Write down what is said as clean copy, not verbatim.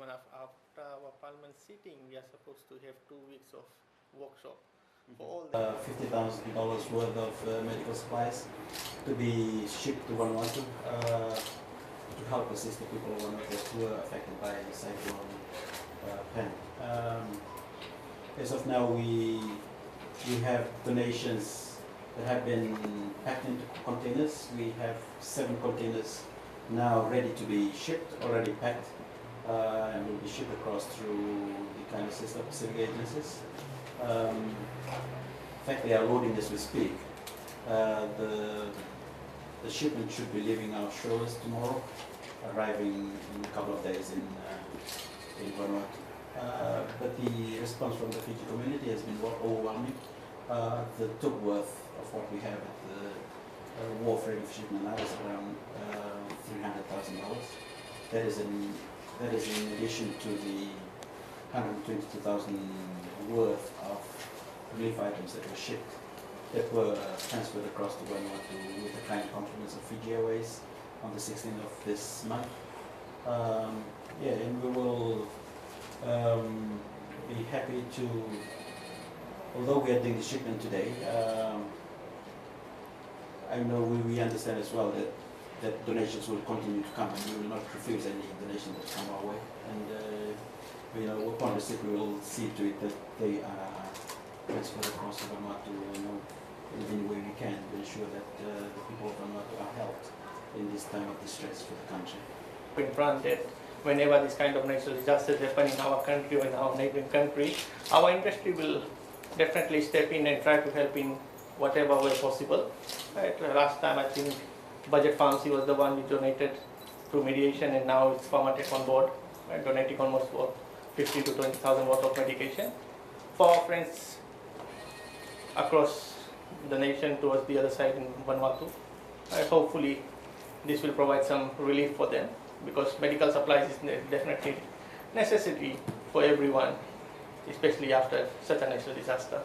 even after our parliament sitting, we are supposed to have 2 weeks of workshop for all the $50,000 worth of medical supplies to be shipped to Vanuatu to help assist the people of Vanuatu who were affected by Cyclone Pen. As of now, we have donations that have been packed into containers. We have 7 containers now ready to be shipped, already packed, and will be shipped across through the kind of sister Pacific agencies. In fact, they are loading as we speak. The shipment should be leaving our shores tomorrow, arriving in a couple of days in Vanuatu. But the response from the Fiji community has been overwhelming. The total worth of what we have at the wharf ready for shipment now is around $300,000. That is in addition to the $122,000 worth of relief items that were shipped, that were transferred across to Vanuatu with the kind compliments of Fiji Airways on the 16th of this month. And we will be happy to, although we are doing the shipment today, I know we understand as well that donations will continue to come, and we will not refuse any donations that come our way. And upon receipt, we will see to it that they are transferred across to Vanuatu in any way we can to ensure that the people of Vanuatu are helped in this time of distress for the country. In front that whenever this kind of natural disasters happen in our country or in our neighboring country, our industry will definitely step in and try to help in whatever way possible. Right? Last time I think Budget Pharmacy was the one we donated through mediation, and now it's Pharmatech on board, right? Donating almost 50 to 20,000 worth of medication for our friends across the nation towards the other side in Vanuatu. Hopefully this will provide some relief for them, because medical supplies is definitely necessity for everyone, especially after such a natural disaster.